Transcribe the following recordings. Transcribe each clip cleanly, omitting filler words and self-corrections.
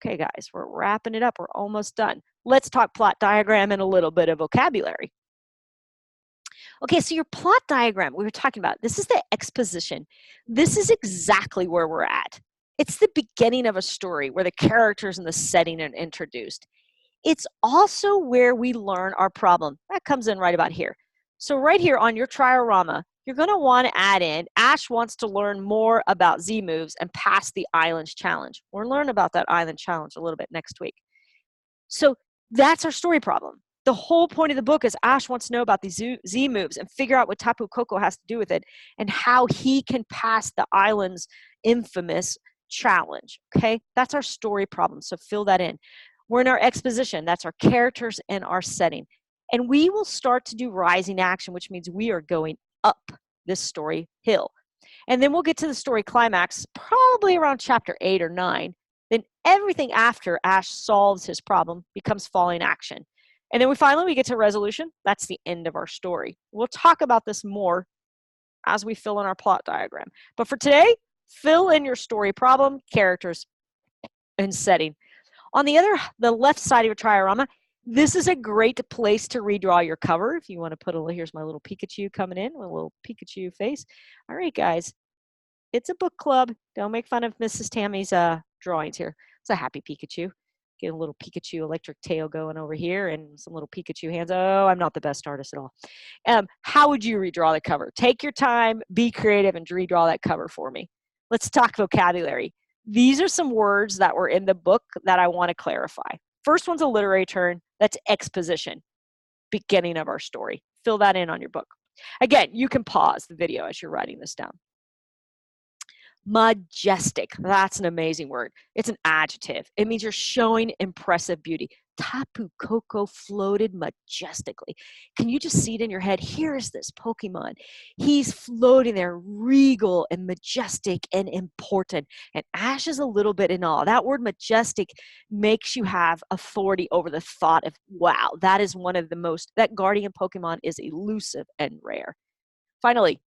Okay, guys, we're wrapping it up. We're almost done. Let's talk plot diagram and a little bit of vocabulary. Okay, so your plot diagram we were talking about, this is the exposition. This is exactly where we're at. It's the beginning of a story where the characters and the setting are introduced. It's also where we learn our problem. That comes in right about here. So right here on your triorama, you're going to want to add in, Ash wants to learn more about Z moves and pass the islands challenge. We'll learn about that island challenge a little bit next week. So that's our story problem. The whole point of the book is Ash wants to know about these Z moves and figure out what Tapu Koko has to do with it and how he can pass the island's infamous challenge. Okay, that's our story problem. So fill that in. We're in our exposition. That's our characters and our setting. And we will start to do rising action, which means we are going up this story hill. And then we'll get to the story climax, probably around chapter 8 or 9. Then everything after Ash solves his problem becomes falling action. And then we get to resolution. That's the end of our story. We'll talk about this more as we fill in our plot diagram. But for today, fill in your story problem, characters, and setting. On the left side of your triorama, this is a great place to redraw your cover. If you want to put here's my little Pikachu coming in with a little Pikachu face. All right, guys, it's a book club. Don't make fun of Mrs. Tammy's drawings here. It's a happy Pikachu. Get a little Pikachu electric tail going over here and some little Pikachu hands. Oh, I'm not the best artist at all. How would you redraw the cover? Take your time, be creative, and redraw that cover for me. Let's talk vocabulary. These are some words that were in the book that I want to clarify. First one's a literary term. That's exposition, beginning of our story. Fill that in on your book. Again, you can pause the video as you're writing this down. Majestic. That's an amazing word. It's an adjective. It means you're showing impressive beauty. Tapu Koko floated majestically. Can you just see it in your head? Here's this Pokemon. He's floating there, regal and majestic and important. And Ash is a little bit in awe. That word majestic makes you have authority over the thought of, wow, that is one of the most, that guardian Pokemon is elusive and rare. Finally,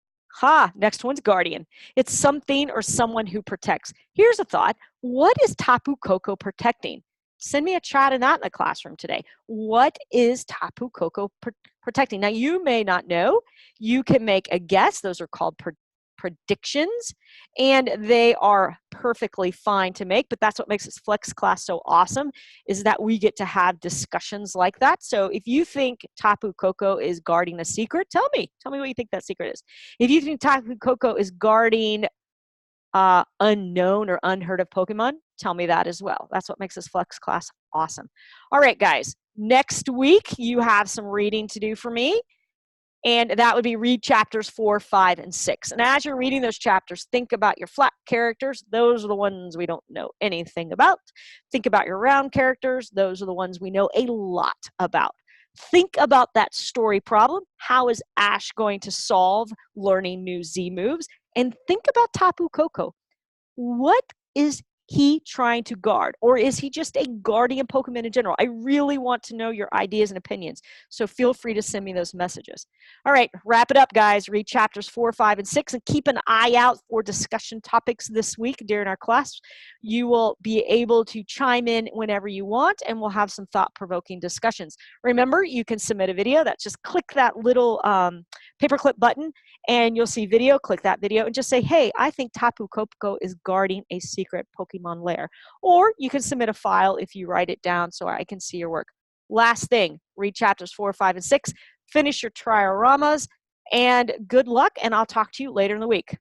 next one's guardian. It's something or someone who protects. Here's a thought. What is Tapu Koko protecting? Send me a chat in that in the classroom today. What is Tapu Koko protecting? Now, you may not know. You can make a guess. Those are called predictions, and they are perfectly fine to make, but that's what makes this flex class so awesome, is that we get to have discussions like that. So if you think Tapu Koko is guarding a secret, tell me what you think that secret is. If you think Tapu Koko is guarding unknown or unheard of Pokemon, tell me that as well. That's what makes this flex class awesome. All right, guys, next week you have some reading to do for me. And that would be read chapters 4, 5, and 6. And as you're reading those chapters, think about your flat characters. Those are the ones we don't know anything about. Think about your round characters. Those are the ones we know a lot about. Think about that story problem. How is Ash going to solve learning new Z moves? And think about Tapu Koko. What is he trying to guard? Or is he just a guardian Pokemon in general? I really want to know your ideas and opinions. So feel free to send me those messages. All right, wrap it up, guys. Read chapters 4, 5, and 6, and keep an eye out for discussion topics this week during our class. You will be able to chime in whenever you want, and we'll have some thought-provoking discussions. Remember, you can submit a video. That's just click that little paperclip button, and you'll see video. Click that video and just say, hey, I think Tapu Koko is guarding a secret Pokemon lair. Or you can submit a file if you write it down so I can see your work. Last thing, read chapters 4, 5, and 6. Finish your trioramas, and good luck, and I'll talk to you later in the week.